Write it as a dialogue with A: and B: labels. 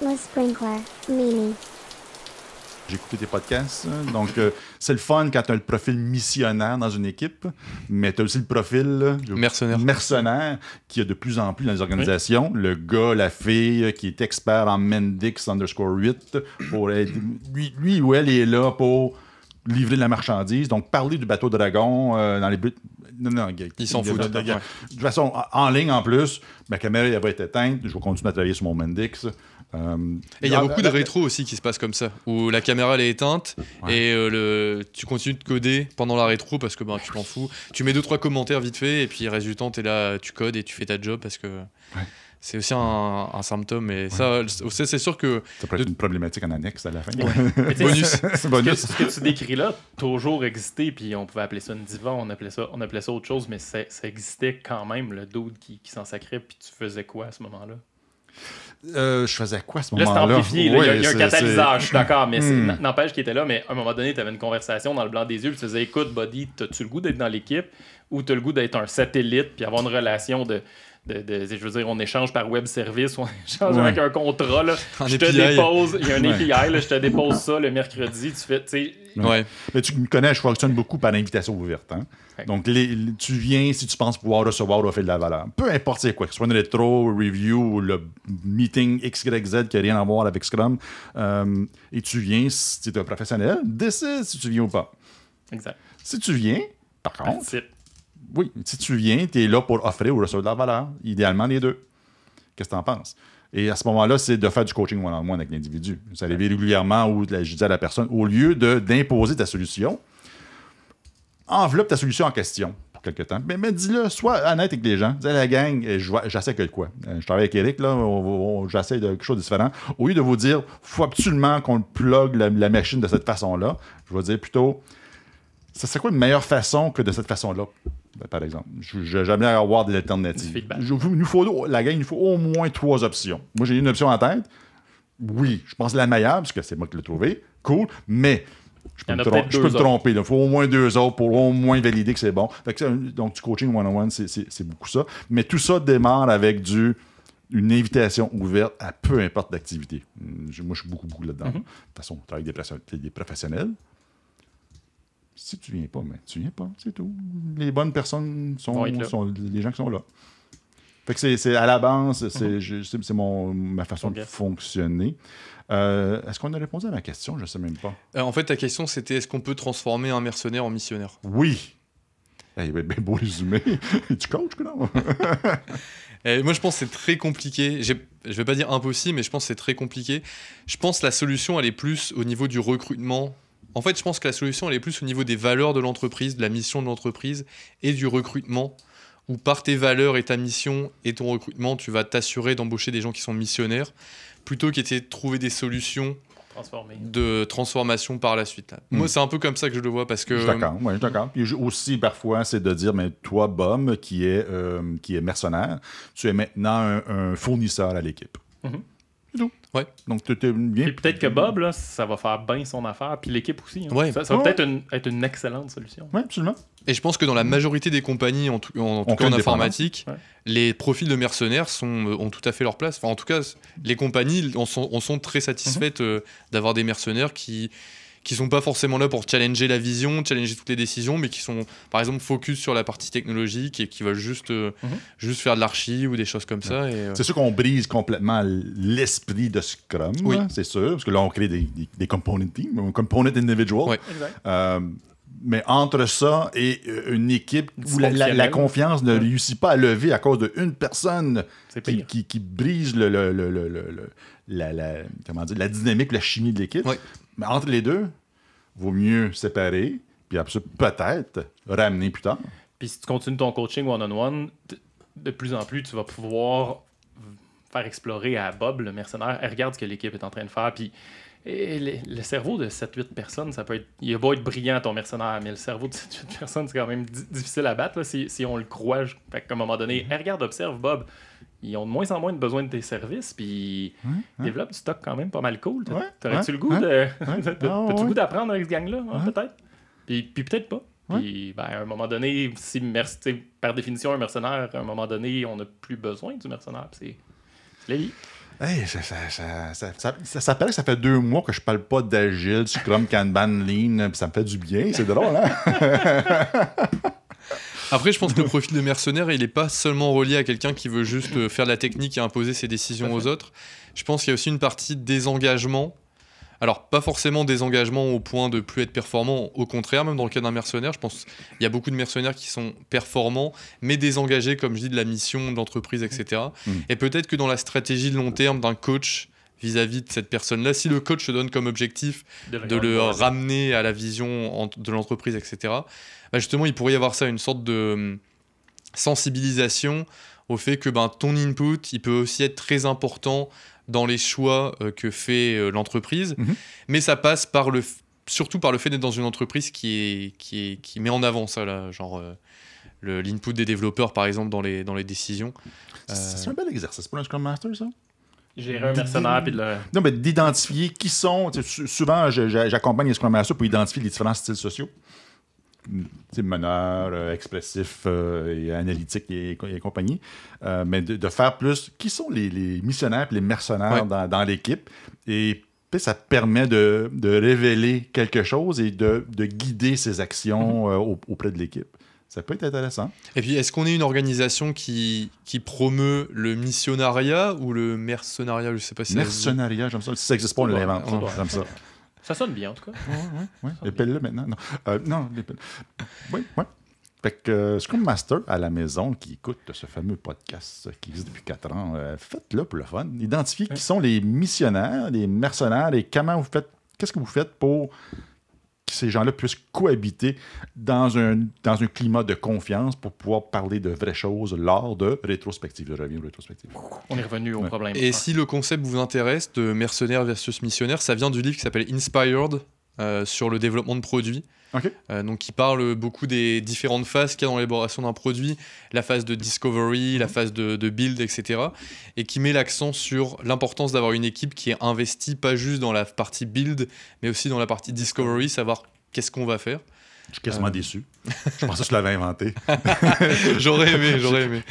A: Le Sprinkler, Mimi.
B: J'ai écouté tes podcasts. Donc, c'est le fun quand tu as le profil missionnaire dans une équipe, mais tu as aussi le profil mercenaire qui a de plus en plus dans les organisations. Oui. Le gars, la fille qui est expert en Mendix_8, pour être, lui ou elle est là pour livrer de la marchandise. Donc, parler du bateau Dragon dans les buts. Non,
C: ils s'en foutent.
B: De toute façon, en ligne en plus, ma caméra elle va être éteinte. Je vais continuer à travailler sur mon Mendix.
C: Et il y a beaucoup de rétro aussi qui se passe comme ça, où la caméra elle est éteinte et tu continues de coder pendant la rétro parce que tu t'en fous. Tu mets 2-3 commentaires vite fait et puis le reste du temps, tu es là, tu codes et tu fais ta job parce que c'est aussi un symptôme. Et ça, c'est sûr que.
B: Ça peut être une problématique en annexe à la fin.
C: Bonus.
D: Ce que tu décris là, toujours existé, puis on pouvait appeler ça une diva, on appelait ça autre chose, mais ça existait quand même, le dude qui s'en sacrait, puis tu faisais quoi à ce moment-là?
B: Je faisais quoi à ce moment-là?
D: Là, c'est amplifié. Il y a un catalyseur, je suis d'accord, mais n'empêche qu'il était là. Mais à un moment donné, tu avais une conversation dans le blanc des yeux, puis tu disais, écoute, buddy, as-tu le goût d'être dans l'équipe ou tu as le goût d'être un satellite, puis avoir une relation je veux dire, on échange par web service, on échange avec un contrat. Là. Je te dépose, il y a un API, là, je te dépose ça le mercredi. Tu fais, tu sais.
B: Mais tu me connais, je fonctionne beaucoup par invitation ouverte. Hein? Donc, tu viens si tu penses pouvoir recevoir ou offrir de la valeur. Peu importe c'est quoi, que ce soit une rétro, review ou le meeting XYZ qui n'a rien à voir avec Scrum. Et tu viens si tu es un professionnel, décide si tu viens ou pas.
D: Exact.
B: Si tu viens, par contre. Oui, si tu viens, tu es là pour offrir ou recevoir de la valeur. Idéalement, les deux. Qu'est-ce que tu en penses? Et à ce moment-là, c'est de faire du coaching one-on-one avec l'individu. Ça arrive régulièrement où je dis à la personne, au lieu d'imposer ta solution, enveloppe ta solution en question pour quelque temps. Mais dis-le, sois honnête avec les gens. Dis à la gang, j'essaie que quoi? Je travaille avec Eric, là, j'essaie de quelque chose de différent. Au lieu de vous dire, il faut absolument qu'on plug la machine de cette façon-là, je vais dire plutôt, ça serait quoi une meilleure façon que de cette façon-là? Par exemple, j'aimerais avoir des alternatives. La gang, il nous faut au moins 3 options. Moi, j'ai une option en tête. Oui, je pense que c'est la meilleure, parce que c'est moi qui l'ai trouvée. Cool, mais je peux me tromper. Il faut au moins 2 autres pour au moins valider que c'est bon. Donc, du coaching one-on-one, c'est beaucoup ça. Mais tout ça démarre avec une invitation ouverte à peu importe l'activité. Moi, je suis beaucoup là-dedans. De toute façon, tu travailles avec des professionnels. Si tu viens pas, mais tu viens pas, c'est tout. Les bonnes personnes sont les gens qui sont là. Fait que c'est à la base, c'est ma façon de fonctionner. Est-ce qu'on a répondu à ma question? Je ne sais même pas.
C: En fait, ta question, c'était est-ce qu'on peut transformer un mercenaire en missionnaire?
B: Oui. Beau résumé. Tu coaches, non?
C: Moi, je pense que c'est très compliqué. Je ne vais pas dire impossible, mais je pense que c'est très compliqué. Je pense que la solution, elle est plus au niveau du recrutement. En fait, je pense que la solution, elle est plus au niveau des valeurs de l'entreprise, de la mission de l'entreprise et du recrutement, où par tes valeurs et ta mission et ton recrutement, tu vas t'assurer d'embaucher des gens qui sont missionnaires, plutôt qu'essayer de trouver des solutions de transformation par la suite. Moi, c'est un peu comme ça que je le vois, parce que...
B: Je suis d'accord. Et aussi, parfois, c'est de dire, mais toi, Bob, qui est mercenaire, tu es maintenant un fournisseur à l'équipe. C'est tout.
C: Ouais.
B: Donc, tu es bien.
D: Et peut-être que Bob, là, ça va faire bien son affaire, puis l'équipe aussi. Hein. Ça va peut-être être une excellente solution.
B: Oui, absolument.
C: Et je pense que dans la majorité des compagnies, en tout cas en informatique, les profils de mercenaires ont tout à fait leur place. Enfin, en tout cas, les compagnies en sont très satisfaites d'avoir des mercenaires qui sont pas forcément là pour challenger la vision, challenger toutes les décisions, mais qui sont, par exemple, focus sur la partie technologique et qui veulent juste faire de l'archi ou des choses comme ça.
B: C'est sûr qu'on brise complètement l'esprit de Scrum, c'est sûr, parce que là, on crée des component teams, un component individual.
D: Ouais. Exact.
B: Mais entre ça et une équipe où la confiance ne réussit pas à lever à cause d'une personne qui brise la dynamique, la chimie de l'équipe. Mais entre les deux, vaut mieux séparer, puis peut-être ramener plus tard.
D: Puis si tu continues ton coaching one-on-one, de plus en plus, tu vas pouvoir faire explorer à Bob, le mercenaire, regarde ce que l'équipe est en train de faire, puis le cerveau de 7-8 personnes, ça peut être... Il va être brillant, ton mercenaire, mais le cerveau de 7-8 personnes, c'est quand même difficile à battre, là, si on le croit. Fait qu'à un moment donné, regarde, observe, Bob. Ils ont de moins en moins besoin de tes services, puis ils développent du stock quand même pas mal cool. T'aurais-tu le goût t'as-tu le goût d'apprendre avec ce gang-là, peut-être? Puis peut-être pas. Puis à un moment donné, par définition, un mercenaire, à un moment donné, on n'a plus besoin du mercenaire. C'est la vie.
B: Hey, ça paraît que ça fait 2 mois que je parle pas d'agile, Scrum, Kanban, Lean, puis ça me fait du bien, c'est drôle, hein?
C: Après, je pense que le profil de mercenaire, il n'est pas seulement relié à quelqu'un qui veut juste faire de la technique et imposer ses décisions aux autres. Je pense qu'il y a aussi une partie désengagement. Alors, pas forcément désengagement au point de plus être performant, au contraire, même dans le cas d'un mercenaire, je pense qu'il y a beaucoup de mercenaires qui sont performants, mais désengagés, comme je dis, de la mission de l'entreprise, etc. Et peut-être que dans la stratégie de long terme d'un coach vis-à-vis de cette personne-là, si le coach se donne comme objectif de le ramener à la vision de l'entreprise, etc., bah justement, il pourrait y avoir ça, une sorte de sensibilisation au fait que ton input, il peut aussi être très important dans les choix que fait l'entreprise, mais ça passe surtout par le fait d'être dans une entreprise qui met en avant ça, là, genre l'input des développeurs, par exemple, dans les décisions.
B: C'est un bel exercice pour un Scrum Master, ça?
D: Gérer un mercenaire puis de le...
B: Non, mais d'identifier qui sont... Souvent, j'accompagne les Scrum Masters pour identifier les différents styles sociaux. Meneur, expressif et analytique et compagnie. Mais de faire plus... Qui sont les missionnaires et les mercenaires dans l'équipe? Et puis, ça permet de révéler quelque chose et de guider ses actions auprès de l'équipe. Ça peut être intéressant.
C: Et puis, est-ce qu'on est une organisation qui promeut le missionnariat ou le mercenariat? Je sais pas si
B: mercenariat, j'aime ça. Si ça n'existe pas, on l'invente. J'aime ça.
D: Ça sonne bien, en tout cas.
B: Oui. Épelle-le maintenant. Non, oui. Fait que Scrum Master à la maison qui écoute ce fameux podcast qui existe depuis 4 ans, faites-le pour le fun. Identifiez qui sont les missionnaires, les mercenaires et qu'est-ce que vous faites pour que ces gens-là puissent cohabiter dans un climat de confiance pour pouvoir parler de vraies choses lors de rétrospective. Je reviens aux rétrospectives.
D: On est revenu au problème.
C: Et si le concept vous intéresse de mercenaire versus missionnaire, ça vient du livre qui s'appelle Inspired sur le développement de produits.
B: Okay.
C: Donc qui parle beaucoup des différentes phases qu'il y a dans l'élaboration d'un produit, la phase de discovery, la phase de build, etc. Et qui met l'accent sur l'importance d'avoir une équipe qui est investie pas juste dans la partie build, mais aussi dans la partie discovery, savoir qu'est-ce qu'on va faire.
B: Je suis quasiment déçu. Je pensais que je l'avais inventé.
C: J'aurais aimé.